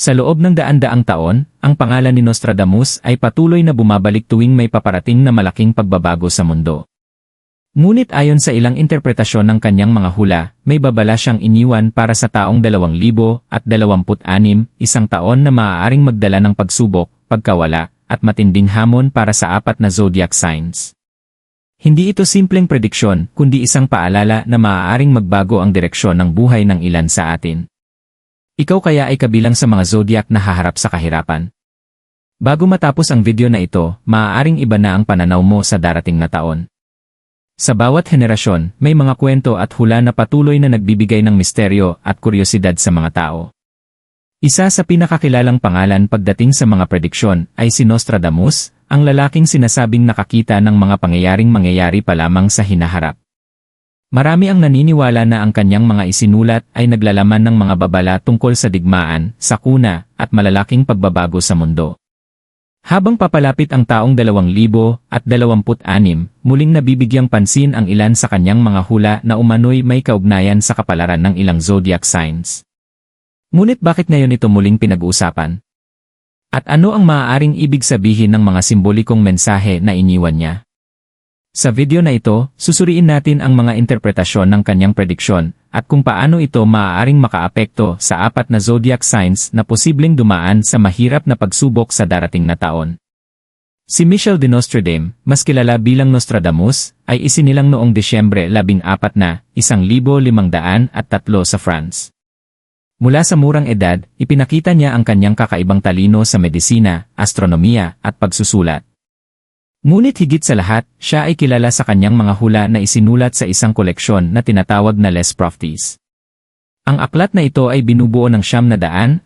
Sa loob ng daan-daang taon, ang pangalan ni Nostradamus ay patuloy na bumabalik tuwing may paparating na malaking pagbabago sa mundo. Ngunit ayon sa ilang interpretasyon ng kanyang mga hula, may babala siyang iniwan para sa taong 2026, isang taon na maaaring magdala ng pagsubok, pagkawala, at matinding hamon para sa 4 na zodiac signs. Hindi ito simpleng prediksyon, kundi isang paalala na maaaring magbago ang direksyon ng buhay ng ilan sa atin. Ikaw kaya ay kabilang sa mga zodiac na haharap sa kahirapan? Bago matapos ang video na ito, maaaring iba na ang pananaw mo sa darating na taon. Sa bawat henerasyon, may mga kwento at hula na patuloy na nagbibigay ng misteryo at kuryosidad sa mga tao. Isa sa pinakakilalang pangalan pagdating sa mga prediksyon ay si Nostradamus, ang lalaking sinasabing nakakita ng mga pangyayaring mangyayari pa lamang sa hinaharap. Marami ang naniniwala na ang kanyang mga isinulat ay naglalaman ng mga babala tungkol sa digmaan, sakuna, at malalaking pagbabago sa mundo. Habang papalapit ang taong 2026, muling nabibigyang pansin ang ilan sa kanyang mga hula na umano'y may kaugnayan sa kapalaran ng ilang zodiac signs. Ngunit bakit ngayon ito muling pinag-uusapan? At ano ang maaaring ibig sabihin ng mga simbolikong mensahe na iniwan niya? Sa video na ito, susuriin natin ang mga interpretasyon ng kanyang prediksyon at kung paano ito maaaring makaapekto sa 4 na zodiac signs na posibleng dumaan sa mahirap na pagsubok sa darating na taon. Si Michel de Nostradame, mas kilala bilang Nostradamus, ay isinilang noong Disyembre 14 na 1503 sa France. Mula sa murang edad, ipinakita niya ang kanyang kakaibang talino sa medisina, astronomiya, at pagsusulat. Ngunit higit sa lahat, siya ay kilala sa kanyang mga hula na isinulat sa isang koleksyon na tinatawag na Les Prophéties. Ang aklat na ito ay binubuo ng 942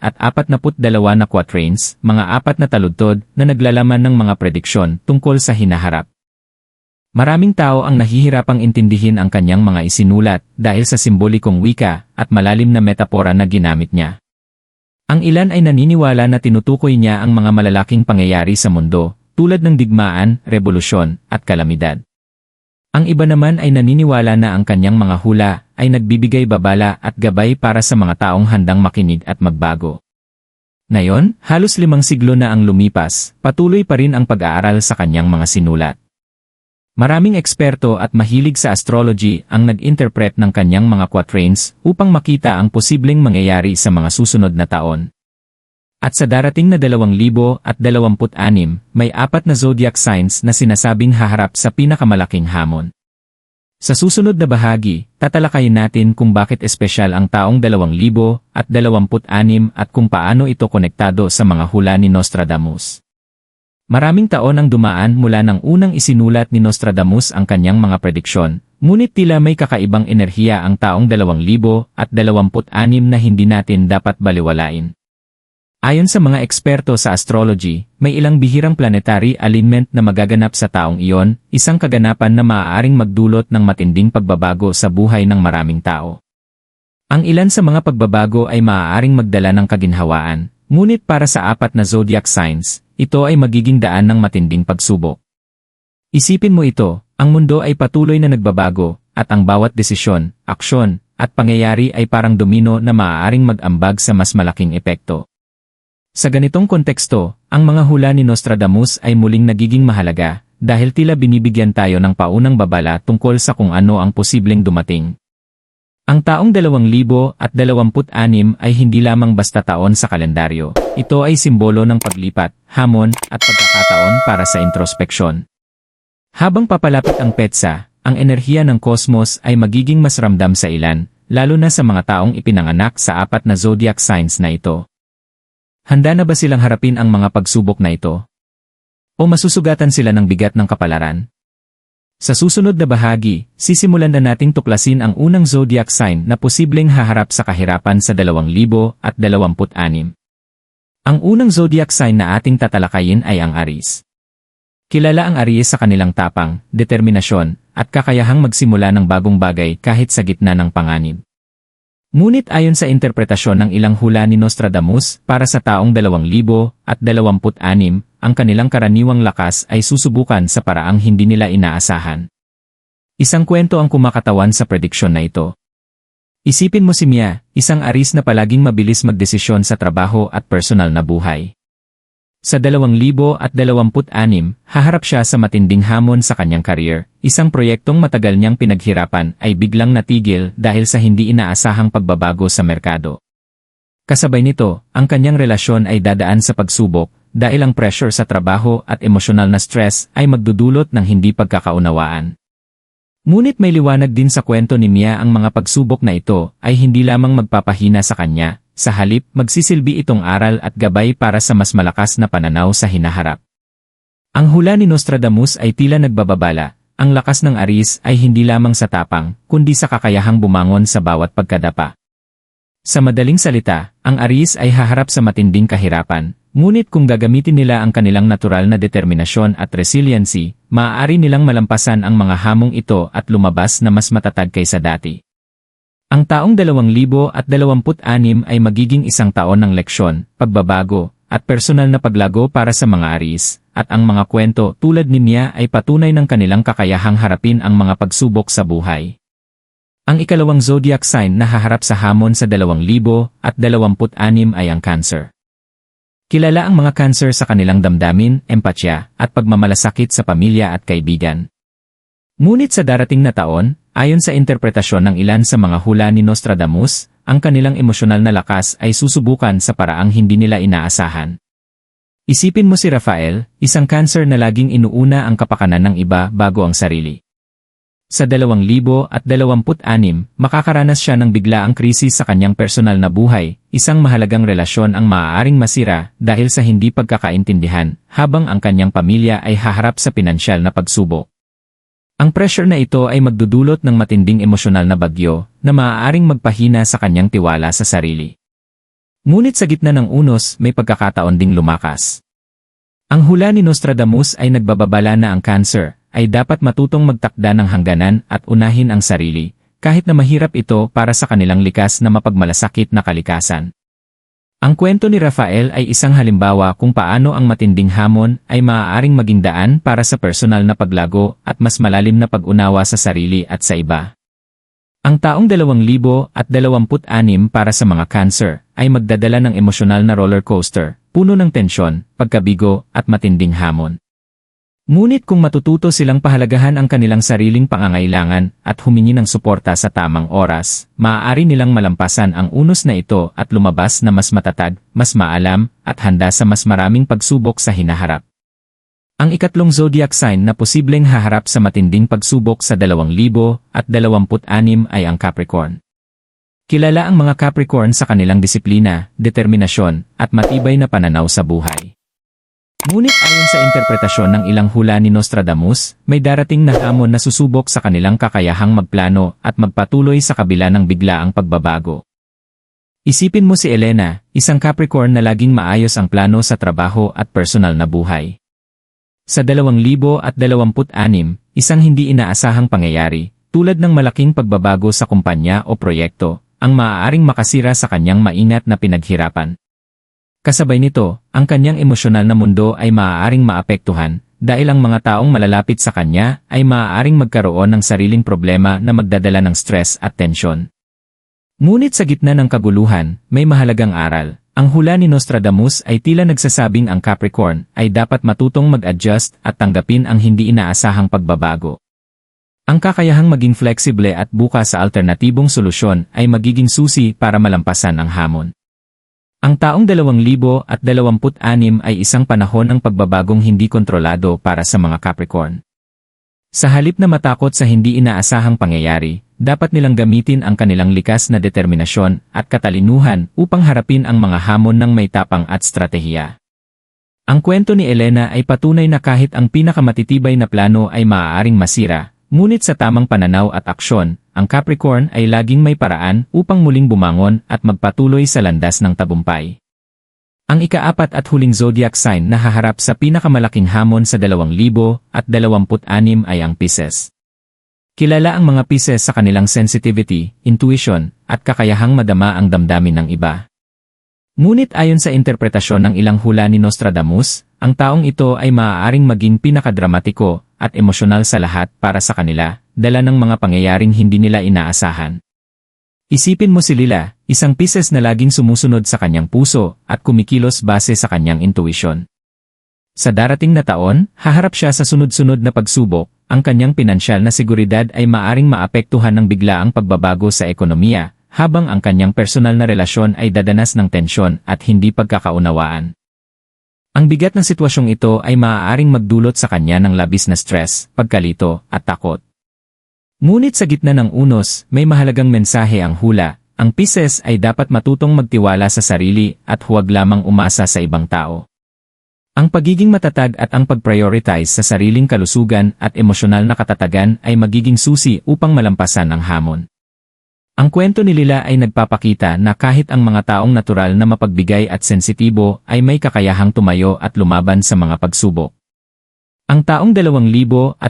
na quatrains, mga 4 na taludtod na naglalaman ng mga prediksyon tungkol sa hinaharap. Maraming tao ang nahihirapang intindihin ang kanyang mga isinulat dahil sa simbolikong wika at malalim na metapora na ginamit niya. Ang ilan ay naniniwala na tinutukoy niya ang mga malalaking pangyayari sa mundo, tulad ng digmaan, revolusyon, at kalamidad. Ang iba naman ay naniniwala na ang kanyang mga hula ay nagbibigay babala at gabay para sa mga taong handang makinig at magbago. Ngayon, halos 5 siglo na ang lumipas, patuloy pa rin ang pag-aaral sa kanyang mga sinulat. Maraming eksperto at mahilig sa astrology ang nag-interpret ng kanyang mga quatrains upang makita ang posibleng mangyayari sa mga susunod na taon. At sa darating na 2026, may 4 na zodiac signs na sinasabing haharap sa pinakamalaking hamon. Sa susunod na bahagi, tatalakayin natin kung bakit espesyal ang taong 2026 at kung paano ito konektado sa mga hula ni Nostradamus. Maraming taon ang dumaan mula nang unang isinulat ni Nostradamus ang kanyang mga prediksyon, ngunit tila may kakaibang enerhiya ang taong 2026 na hindi natin dapat baliwalain. Ayon sa mga eksperto sa astrology, may ilang bihirang planetary alignment na magaganap sa taong iyon, isang kaganapan na maaaring magdulot ng matinding pagbabago sa buhay ng maraming tao. Ang ilan sa mga pagbabago ay maaaring magdala ng kaginhawaan, ngunit para sa 4 na zodiac signs, ito ay magiging daan ng matinding pagsubok. Isipin mo ito, ang mundo ay patuloy na nagbabago, at ang bawat desisyon, aksyon, at pangyayari ay parang domino na maaaring mag-ambag sa mas malaking epekto. Sa ganitong konteksto, ang mga hula ni Nostradamus ay muling nagiging mahalaga dahil tila binibigyan tayo ng paunang babala tungkol sa kung ano ang posibleng dumating. Ang taong 2026 ay hindi lamang basta taon sa kalendaryo. Ito ay simbolo ng paglipat, hamon, at pagkakataon para sa introspeksyon. Habang papalapit ang petsa, ang enerhiya ng kosmos ay magiging mas ramdam sa ilan, lalo na sa mga taong ipinanganak sa 4 na zodiac signs na ito. Handa na ba silang harapin ang mga pagsubok na ito? O masusugatan sila ng bigat ng kapalaran? Sa susunod na bahagi, sisimulan na nating tuklasin ang unang zodiac sign na posibleng haharap sa kahirapan sa 2026. Ang unang zodiac sign na ating tatalakayin ay ang Aries. Kilala ang Aries sa kanilang tapang, determinasyon, at kakayahang magsimula ng bagong bagay kahit sa gitna ng panganib. Ngunit ayon sa interpretasyon ng ilang hula ni Nostradamus, para sa taong 2026, ang kanilang karaniwang lakas ay susubukan sa paraang hindi nila inaasahan. Isang kwento ang kumakatawan sa prediksyon na ito. Isipin mo si Mia, isang Aries na palaging mabilis magdesisyon sa trabaho at personal na buhay. Sa 2026, haharap siya sa matinding hamon sa kanyang career. Isang proyektong matagal niyang pinaghirapan ay biglang natigil dahil sa hindi inaasahang pagbabago sa merkado. Kasabay nito, ang kanyang relasyon ay dadaan sa pagsubok dahil ang pressure sa trabaho at emosyonal na stress ay magdudulot ng hindi pagkakaunawaan. Ngunit may liwanag din sa kwento ni Mia, ang mga pagsubok na ito ay hindi lamang magpapahina sa kanya, sa halip magsisilbi itong aral at gabay para sa mas malakas na pananaw sa hinaharap. Ang hula ni Nostradamus ay tila nagbababala, ang lakas ng Aries ay hindi lamang sa tapang, kundi sa kakayahang bumangon sa bawat pagkadapa. Sa madaling salita, ang Aries ay haharap sa matinding kahirapan, ngunit kung gagamitin nila ang kanilang natural na determinasyon at resiliency, maaari nilang malampasan ang mga hamong ito at lumabas na mas matatag kaysa dati. Ang taong 2026 ay magiging isang taon ng leksyon, pagbabago, at personal na paglago para sa mga Aries, at ang mga kwento tulad ni Mia ay patunay ng kanilang kakayahang harapin ang mga pagsubok sa buhay. Ang ikalawang zodiac sign na haharap sa hamon sa 2026 ay ang Cancer. Kilala ang mga Cancer sa kanilang damdamin, empatya, at pagmamalasakit sa pamilya at kaibigan. Ngunit sa darating na taon, ayon sa interpretasyon ng ilan sa mga hula ni Nostradamus, ang kanilang emosyonal na lakas ay susubukan sa paraang hindi nila inaasahan. Isipin mo si Rafael, isang Cancer na laging inuuna ang kapakanan ng iba bago ang sarili. Sa 2026, makakaranas siya ng biglaang krisis sa kanyang personal na buhay, isang mahalagang relasyon ang maaaring masira dahil sa hindi pagkakaintindihan, habang ang kanyang pamilya ay haharap sa pinansyal na pagsubok. Ang pressure na ito ay magdudulot ng matinding emosyonal na bagyo na maaaring magpahina sa kanyang tiwala sa sarili. Ngunit sa gitna ng unos, may pagkakataon ding lumakas. Ang hula ni Nostradamus ay nagbababala na ang Cancer ay dapat matutong magtakda ng hangganan at unahin ang sarili, kahit na mahirap ito para sa kanilang likas na mapagmalasakit na kalikasan. Ang kwento ni Rafael ay isang halimbawa kung paano ang matinding hamon ay maaaring maging daan para sa personal na paglago at mas malalim na pag-unawa sa sarili at sa iba. Ang taong 2026 para sa mga Cancer ay magdadala ng emosyonal na roller coaster, puno ng tensyon, pagkabigo at matinding hamon. Ngunit kung matututo silang pahalagahan ang kanilang sariling pangangailangan at humingi ng suporta sa tamang oras, maaari nilang malampasan ang unos na ito at lumabas na mas matatag, mas maalam, at handa sa mas maraming pagsubok sa hinaharap. Ang ikatlong zodiac sign na posibleng haharap sa matinding pagsubok sa 2026 ay ang Capricorn. Kilala ang mga Capricorn sa kanilang disiplina, determinasyon, at matibay na pananaw sa buhay. Ngunit ayon sa interpretasyon ng ilang hula ni Nostradamus, may darating na hamon na susubok sa kanilang kakayahang magplano at magpatuloy sa kabila ng biglaang pagbabago. Isipin mo si Elena, isang Capricorn na laging maayos ang plano sa trabaho at personal na buhay. Sa 2026, isang hindi inaasahang pangyayari, tulad ng malaking pagbabago sa kumpanya o proyekto, ang maaaring makasira sa kanyang maingat na pinaghirapan. Kasabay nito, ang kanyang emosyonal na mundo ay maaaring maapektuhan dahil ang mga taong malalapit sa kanya ay maaaring magkaroon ng sariling problema na magdadala ng stress at tensyon. Ngunit sa gitna ng kaguluhan, may mahalagang aral. Ang hula ni Nostradamus ay tila nagsasabing ang Capricorn ay dapat matutong mag-adjust at tanggapin ang hindi inaasahang pagbabago. Ang kakayahang maging flexible at bukas sa alternatibong solusyon ay magiging susi para malampasan ang hamon. Ang taong 2026 ay isang panahon ng pagbabagong hindi kontrolado para sa mga Capricorn. Sa halip na matakot sa hindi inaasahang pangyayari, dapat nilang gamitin ang kanilang likas na determinasyon at katalinuhan upang harapin ang mga hamon ng may tapang at stratehiya. Ang kwento ni Elena ay patunay na kahit ang pinakamatitibay na plano ay maaaring masira, ngunit sa tamang pananaw at aksyon, ang Capricorn ay laging may paraan upang muling bumangon at magpatuloy sa landas ng tagumpay. Ang ikaapat at huling zodiac sign na haharap sa pinakamalaking hamon sa 2026 ay ang Pisces. Kilala ang mga Pisces sa kanilang sensitivity, intuition, at kakayahang madama ang damdamin ng iba. Ngunit ayon sa interpretasyon ng ilang hula ni Nostradamus, ang taong ito ay maaaring maging pinakadramatiko at emosyonal sa lahat para sa kanila, dala ng mga pangyayaring hindi nila inaasahan. Isipin mo si Lila, isang Pisces na laging sumusunod sa kanyang puso at kumikilos base sa kanyang intuition. Sa darating na taon, haharap siya sa sunod-sunod na pagsubok, ang kanyang pinansyal na seguridad ay maaring maapektuhan ng biglaang pagbabago sa ekonomiya, habang ang kanyang personal na relasyon ay dadanas ng tensyon at hindi pagkakaunawaan. Ang bigat ng sitwasyong ito ay maaaring magdulot sa kanya ng labis na stress, pagkalito, at takot. Ngunit sa gitna ng unos, may mahalagang mensahe ang hula. Ang Pisces ay dapat matutong magtiwala sa sarili at huwag lamang umasa sa ibang tao. Ang pagiging matatag at ang pag-prioritize sa sariling kalusugan at emosyonal na katatagan ay magiging susi upang malampasan ang hamon. Ang kwento ni Lila ay nagpapakita na kahit ang mga taong natural na mapagbigay at sensitibo ay may kakayahang tumayo at lumaban sa mga pagsubok. Ang taong 2026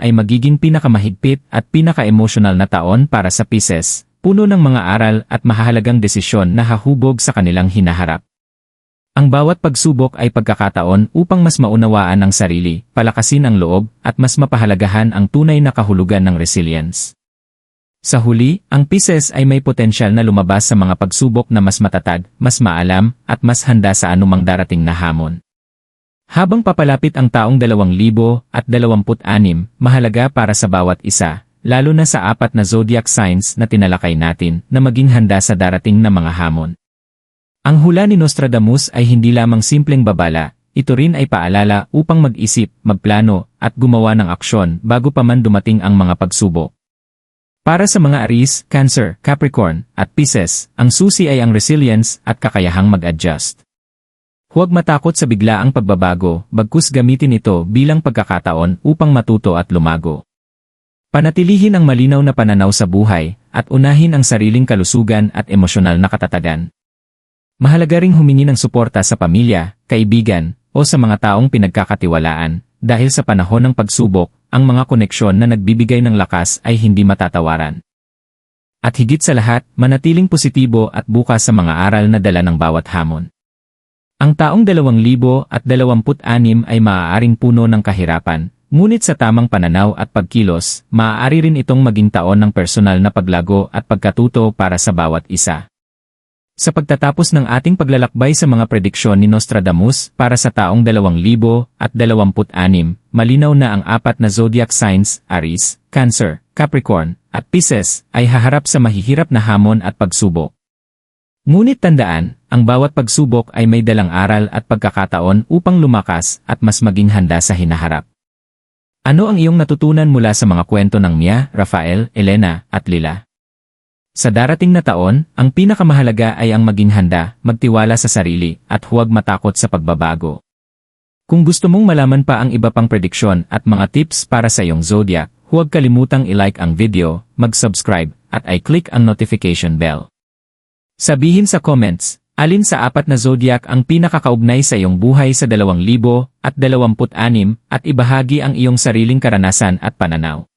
ay magiging pinakamahigpit at pinaka-emosyonal na taon para sa Pisces, puno ng mga aral at mahahalagang desisyon na hahubog sa kanilang hinaharap. Ang bawat pagsubok ay pagkakataon upang mas maunawaan ang sarili, palakasin ang loob, at mas mapahalagahan ang tunay na kahulugan ng resilience. Sa huli, ang Pisces ay may potensyal na lumabas sa mga pagsubok na mas matatag, mas maalam, at mas handa sa anumang darating na hamon. Habang papalapit ang taong 2026, mahalaga para sa bawat isa, lalo na sa 4 na zodiac signs na tinalakay natin, na maging handa sa darating na mga hamon. Ang hula ni Nostradamus ay hindi lamang simpleng babala, ito rin ay paalala upang mag-isip, magplano, at gumawa ng aksyon bago pa man dumating ang mga pagsubok. Para sa mga Aries, Cancer, Capricorn, at Pisces, ang susi ay ang resilience at kakayahang mag-adjust. Huwag matakot sa biglaang pagbabago, bagkus gamitin ito bilang pagkakataon upang matuto at lumago. Panatilihin ang malinaw na pananaw sa buhay, at unahin ang sariling kalusugan at emosyonal na katatagan. Mahalaga ring humingi ng suporta sa pamilya, kaibigan, o sa mga taong pinagkakatiwalaan, dahil sa panahon ng pagsubok, ang mga koneksyon na nagbibigay ng lakas ay hindi matatawaran. At higit sa lahat, manatiling positibo at bukas sa mga aral na dala ng bawat hamon. Ang taong 2026 ay maaaring puno ng kahirapan, ngunit sa tamang pananaw at pagkilos, maaari rin itong maging taon ng personal na paglago at pagkatuto para sa bawat isa. Sa pagtatapos ng ating paglalakbay sa mga prediksyon ni Nostradamus para sa taong 2026, malinaw na ang 4 na zodiac signs, Aries, Cancer, Capricorn, at Pisces, ay haharap sa mahihirap na hamon at pagsubok. Ngunit tandaan, ang bawat pagsubok ay may dalang aral at pagkakataon upang lumakas at mas maging handa sa hinaharap. Ano ang iyong natutunan mula sa mga kwento ng Mia, Rafael, Elena, at Lila? Sa darating na taon, ang pinakamahalaga ay ang maging handa, magtiwala sa sarili, at huwag matakot sa pagbabago. Kung gusto mong malaman pa ang iba pang prediksyon at mga tips para sa iyong zodiac, huwag kalimutang i-like ang video, mag-subscribe, at i-click ang notification bell. Sabihin sa comments, alin sa 4 na zodiac ang pinakakaugnay sa iyong buhay sa 2026 at ibahagi ang iyong sariling karanasan at pananaw.